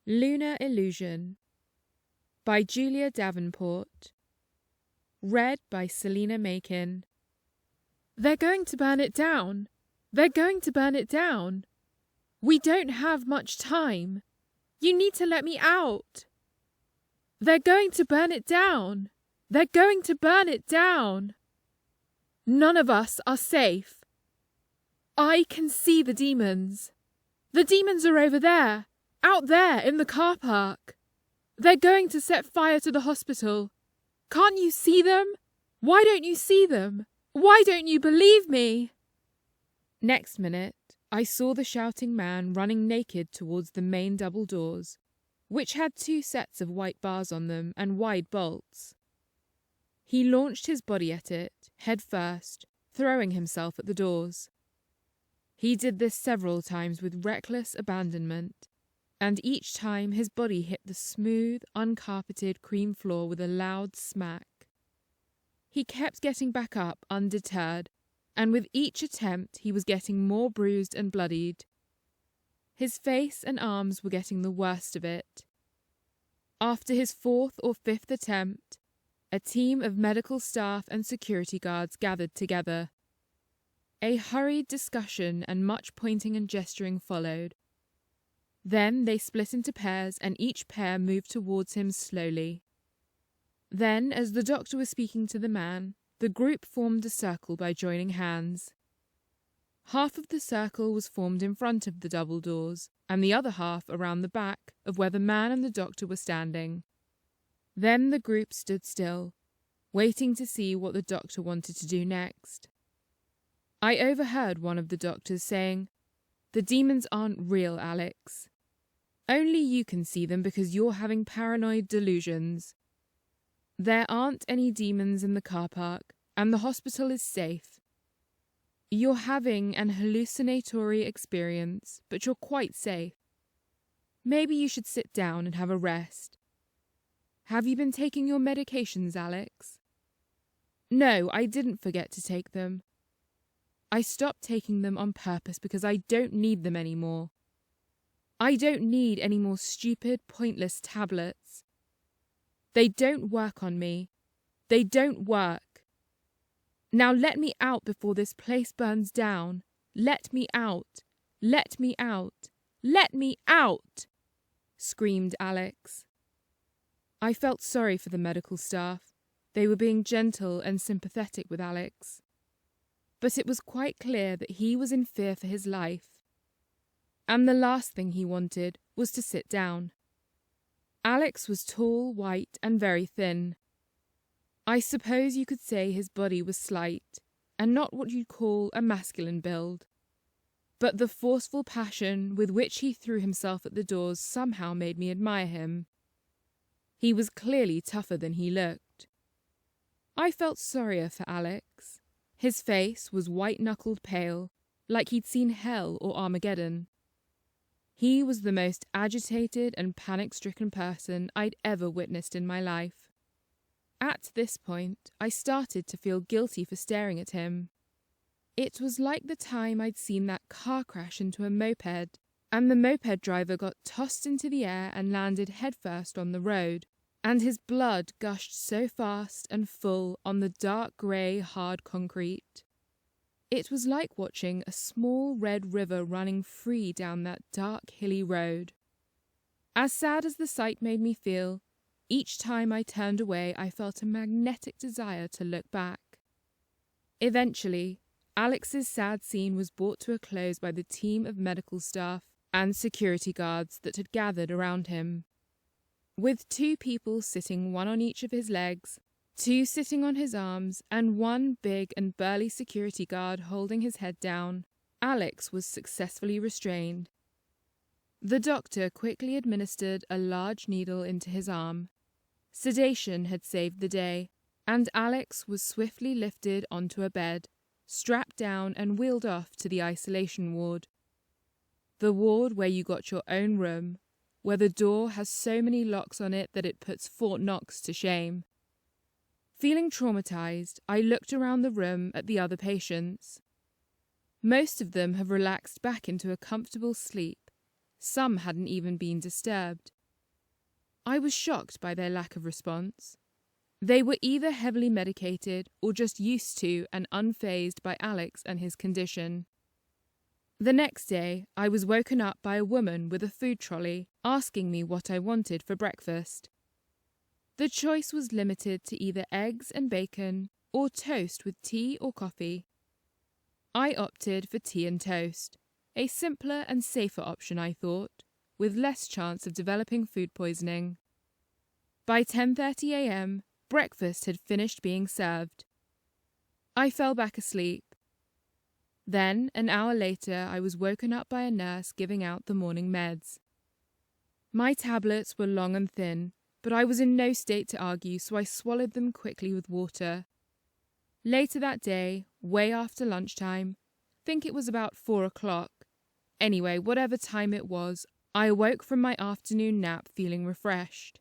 Lunar Illusion by Julia Davenport. Read by Selina Makin. They're going to burn it down. They're going to burn it down. We don't have much time. You need to let me out. They're going to burn it down. They're going to burn it down. None of us are safe. I can see the demons. The demons are over there, out there in the car park. They're going to set fire to the hospital. Can't you see them? Why don't you see them? Why don't you believe me? Next minute, I saw the shouting man running naked towards the main double doors, which had 2 sets of white bars on them and wide bolts. He launched his body at it, head first, throwing himself at the doors. He did this several times with reckless abandonment, and each time his body hit the smooth, uncarpeted cream floor with a loud smack. He kept getting back up undeterred, and with each attempt he was getting more bruised and bloodied. His face and arms were getting the worst of it. After his 4th or 5th attempt, a team of medical staff and security guards gathered together. A hurried discussion and much pointing and gesturing followed. Then they split into pairs and each pair moved towards him slowly. Then, as the doctor was speaking to the man, the group formed a circle by joining hands. Half of the circle was formed in front of the double doors, and the other half around the back of where the man and the doctor were standing. Then the group stood still, waiting to see what the doctor wanted to do next. I overheard one of the doctors saying, "The demons aren't real, Alex. Only you can see them because you're having paranoid delusions. There aren't any demons in the car park, and the hospital is safe. You're having an hallucinatory experience, but you're quite safe. Maybe you should sit down and have a rest. Have you been taking your medications, Alex?" "No, I didn't forget to take them. I stopped taking them on purpose because I don't need them anymore. I don't need any more stupid, pointless tablets. They don't work on me. They don't work. Now let me out before this place burns down. Let me out. Let me out. Let me out!" screamed Alex. I felt sorry for the medical staff. They were being gentle and sympathetic with Alex. But it was quite clear that he was in fear for his life. And the last thing he wanted was to sit down. Alex was tall, white, and very thin. I suppose you could say his body was slight, and not what you'd call a masculine build. But the forceful passion with which he threw himself at the doors somehow made me admire him. He was clearly tougher than he looked. I felt sorrier for Alex. His face was white-knuckled pale, like he'd seen hell or Armageddon. He was the most agitated and panic-stricken person I'd ever witnessed in my life. At this point, I started to feel guilty for staring at him. It was like the time I'd seen that car crash into a moped, and the moped driver got tossed into the air and landed headfirst on the road, and his blood gushed so fast and full on the dark grey hard concrete. It was like watching a small red river running free down that dark hilly road. As sad as the sight made me feel, each time I turned away I felt a magnetic desire to look back. Eventually, Alex's sad scene was brought to a close by the team of medical staff and security guards that had gathered around him. With 2 people sitting one on each of his legs, 2 sitting on his arms, and 1 big and burly security guard holding his head down, Alex was successfully restrained. The doctor quickly administered a large needle into his arm. Sedation had saved the day, and Alex was swiftly lifted onto a bed, strapped down and wheeled off to the isolation ward. The ward where you got your own room, where the door has so many locks on it that it puts Fort Knox to shame. Feeling traumatized, I looked around the room at the other patients. Most of them have relaxed back into a comfortable sleep. Some hadn't even been disturbed. I was shocked by their lack of response. They were either heavily medicated or just used to and unfazed by Alex and his condition. The next day, I was woken up by a woman with a food trolley asking me what I wanted for breakfast. The choice was limited to either eggs and bacon or toast with tea or coffee. I opted for tea and toast, a simpler and safer option, I thought, with less chance of developing food poisoning. By 10:30 a.m., breakfast had finished being served. I fell back asleep. Then, an hour later, I was woken up by a nurse giving out the morning meds. My tablets were long and thin, but I was in no state to argue, so I swallowed them quickly with water. Later that day, way after lunchtime, think it was about 4 o'clock. Anyway, whatever time it was, I awoke from my afternoon nap feeling refreshed.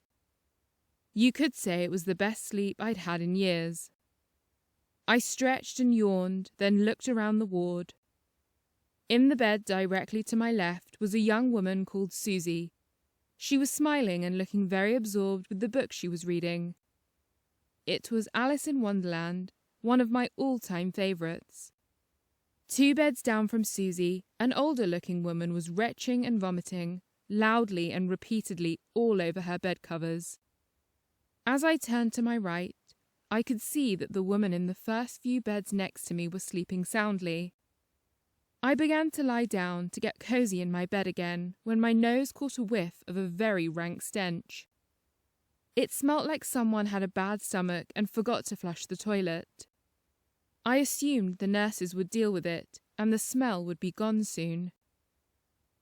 You could say it was the best sleep I'd had in years. I stretched and yawned, then looked around the ward. In the bed directly to my left was a young woman called Susie. She was smiling and looking very absorbed with the book she was reading. It was Alice in Wonderland, one of my all-time favourites. 2 beds down from Susie, an older-looking woman was retching and vomiting, loudly and repeatedly all over her bed covers. As I turned to my right, I could see that the woman in the first few beds next to me was sleeping soundly. I began to lie down to get cosy in my bed again when my nose caught a whiff of a very rank stench. It smelt like someone had a bad stomach and forgot to flush the toilet. I assumed the nurses would deal with it and the smell would be gone soon.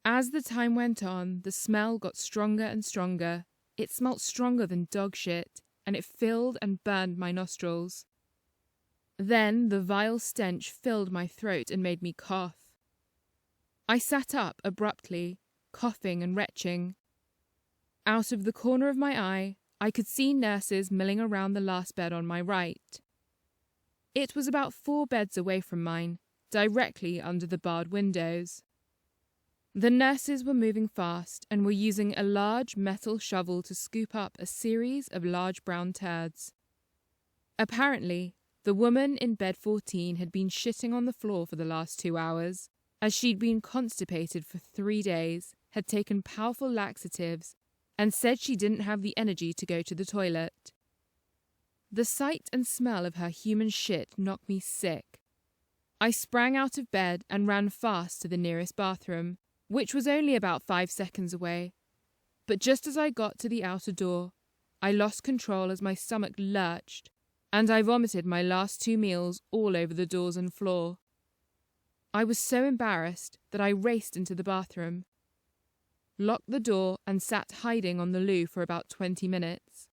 As the time went on, the smell got stronger and stronger. It smelt stronger than dog shit, and it filled and burned my nostrils. Then the vile stench filled my throat and made me cough. I sat up abruptly, coughing and retching. Out of the corner of my eye, I could see nurses milling around the last bed on my right. It was about 4 beds away from mine, directly under the barred windows. The nurses were moving fast and were using a large metal shovel to scoop up a series of large brown turds. Apparently, the woman in bed 14 had been shitting on the floor for the last 2 hours, as she'd been constipated for 3 days, had taken powerful laxatives, and said she didn't have the energy to go to the toilet. The sight and smell of her human shit knocked me sick. I sprang out of bed and ran fast to the nearest bathroom, which was only about 5 seconds away. But just as I got to the outer door, I lost control as my stomach lurched, and I vomited my last 2 meals all over the doors and floor. I was so embarrassed that I raced into the bathroom, locked the door and sat hiding on the loo for about 20 minutes.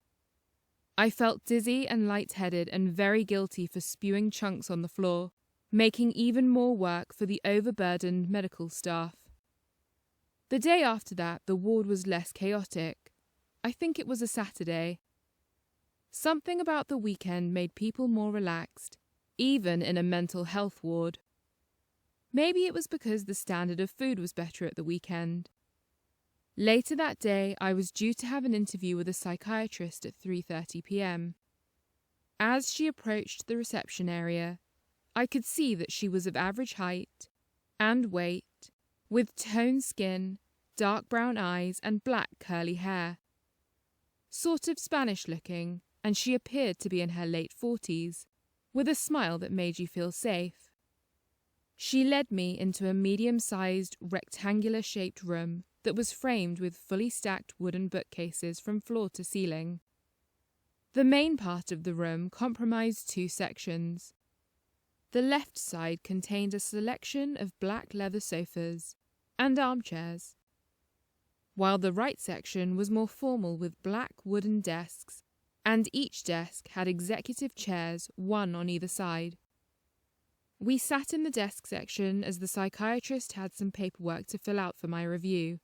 I felt dizzy and lightheaded and very guilty for spewing chunks on the floor, making even more work for the overburdened medical staff. The day after that, the ward was less chaotic. I think it was a Saturday. Something about the weekend made people more relaxed, even in a mental health ward. Maybe it was because the standard of food was better at the weekend. Later that day, I was due to have an interview with a psychiatrist at 3:30 p.m. As she approached the reception area, I could see that she was of average height and weight, with toned skin, dark brown eyes and black curly hair. Sort of Spanish-looking, and she appeared to be in her late 40s, with a smile that made you feel safe. She led me into a medium-sized, rectangular-shaped room that was framed with fully stacked wooden bookcases from floor to ceiling. The main part of the room comprised 2 sections. The left side contained a selection of black leather sofas and armchairs, while the right section was more formal with black wooden desks, and each desk had executive chairs, 1 on either side. We sat in the desk section as the psychiatrist had some paperwork to fill out for my review.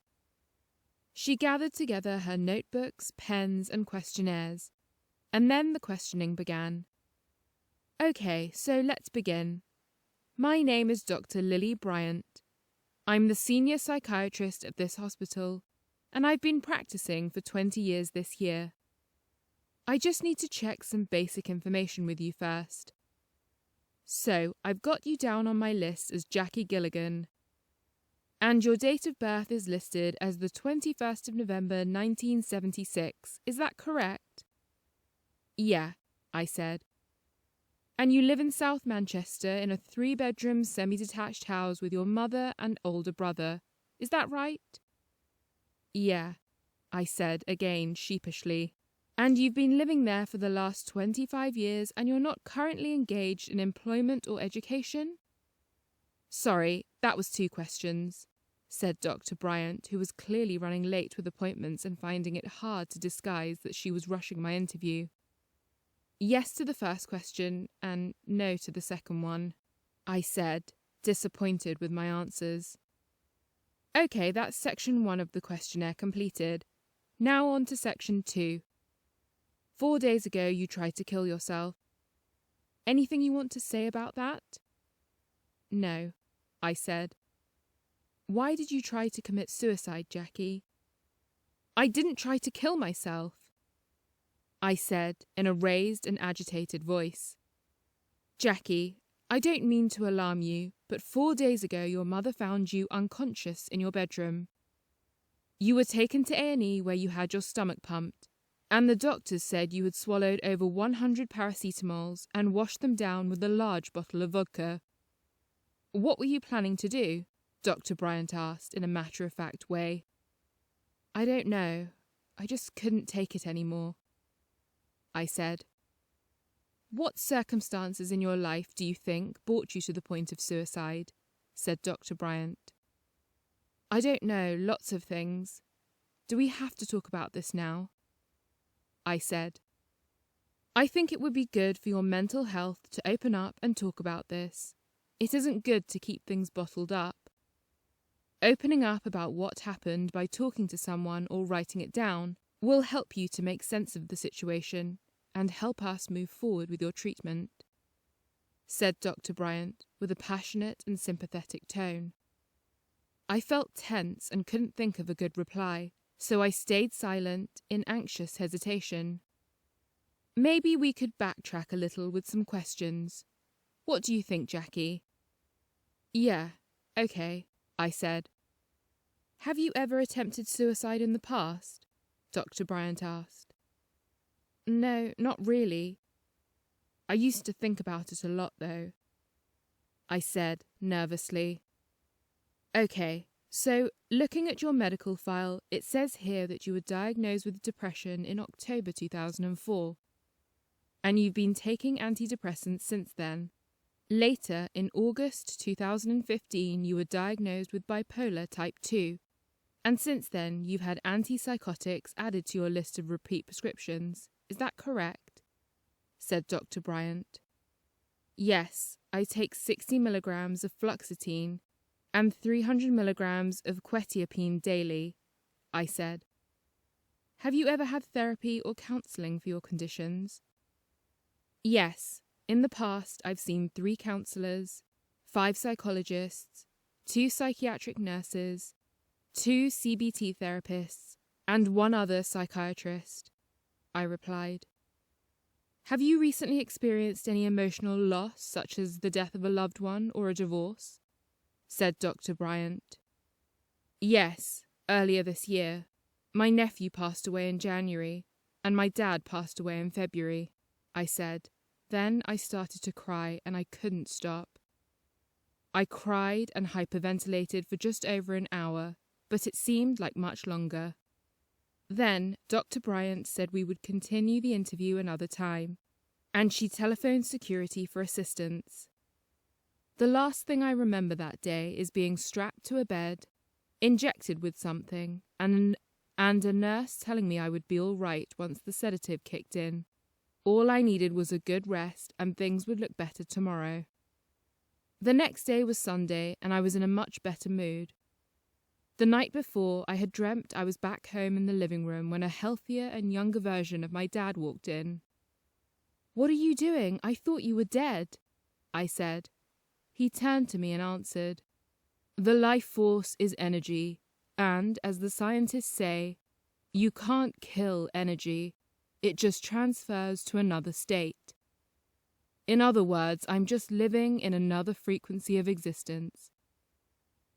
She gathered together her notebooks, pens, and questionnaires, and then the questioning began. Okay, so let's begin. My name is Dr. Lily Bryant. I'm the senior psychiatrist at this hospital, and I've been practicing for 20 years this year. I just need to check some basic information with you first. So, I've got you down on my list as Jackie Gilligan, and your date of birth is listed as the 21st of November 1976. Is that correct? Yeah, I said. And you live in South Manchester in a 3-bedroom semi-detached house with your mother and older brother. Is that right? Yeah, I said again sheepishly. And you've been living there for the last 25 years and you're not currently engaged in employment or education? Sorry, that was 2 questions, said Dr. Bryant, who was clearly running late with appointments and finding it hard to disguise that she was rushing my interview. Yes to the first question and no to the second one, I said, disappointed with my answers. Okay, that's section 1 of the questionnaire completed. Now on to section 2. 4 days ago you tried to kill yourself. Anything you want to say about that? No, I said. Why did you try to commit suicide, Jackie? I didn't try to kill myself, I said in a raised and agitated voice. Jackie, I don't mean to alarm you, but 4 days ago your mother found you unconscious in your bedroom. You were taken to A&E where you had your stomach pumped, and the doctors said you had swallowed over 100 paracetamols and washed them down with a large bottle of vodka. What were you planning to do? Dr. Bryant asked in a matter-of-fact way. I don't know. I just couldn't take it anymore, I said. What circumstances in your life do you think brought you to the point of suicide? Said Dr. Bryant. I don't know, lots of things. Do we have to talk about this now? I said. I think it would be good for your mental health to open up and talk about this. It isn't good to keep things bottled up. Opening up about what happened by talking to someone or writing it down will help you to make sense of the situation and help us move forward with your treatment, said Dr. Bryant with a passionate and sympathetic tone. I felt tense and couldn't think of a good reply, so I stayed silent in anxious hesitation. Maybe we could backtrack a little with some questions. What do you think, Jackie? Yeah, okay, I said. Have you ever attempted suicide in the past? Dr. Bryant asked. No, not really. I used to think about it a lot, though, I said nervously. Okay, so looking at your medical file, it says here that you were diagnosed with depression in October 2004, and you've been taking antidepressants since then. Later, in August 2015, you were diagnosed with bipolar type 2, and since then you've had antipsychotics added to your list of repeat prescriptions. Is that correct? Said Dr. Bryant. Yes, I take 60 milligrams of fluoxetine and 300 milligrams of quetiapine daily, I said. Have you ever had therapy or counselling for your conditions? Yes, in the past I've seen 3 counsellors, 5 psychologists, 2 psychiatric nurses, 2 CBT therapists, and 1 other psychiatrist, I replied. Have you recently experienced any emotional loss, such as the death of a loved one or a divorce? Said Dr. Bryant. Yes, earlier this year. My nephew passed away in January, and my dad passed away in February, I said. Then I started to cry and I couldn't stop. I cried and hyperventilated for just over an hour, but it seemed like much longer. Then Dr. Bryant said we would continue the interview another time, and she telephoned security for assistance. The last thing I remember that day is being strapped to a bed, injected with something, and a nurse telling me I would be all right once the sedative kicked in. All I needed was a good rest and things would look better tomorrow. The next day was Sunday and I was in a much better mood. The night before, I had dreamt I was back home in the living room when a healthier and younger version of my dad walked in. "What are you doing? I thought you were dead," I said. He turned to me and answered, "The life force is energy. And, as the scientists say, you can't kill energy. It just transfers to another state. In other words, I'm just living in another frequency of existence.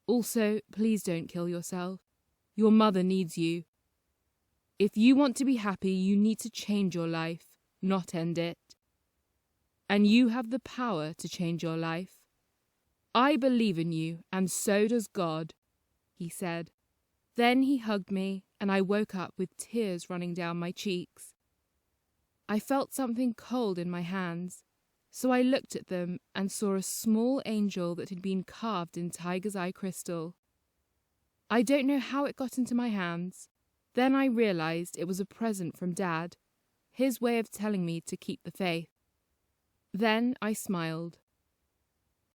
Also, please don't kill yourself. Your mother needs you. If you want to be happy, you need to change your life, not end it. And you have the power to change your life. I believe in you, and so does God, he said. Then he hugged me, and I woke up with tears running down my cheeks. I felt something cold in my hands, so I looked at them and saw a small angel that had been carved in tiger's eye crystal. I don't know how it got into my hands. Then I realized it was a present from Dad, his way of telling me to keep the faith. Then I smiled.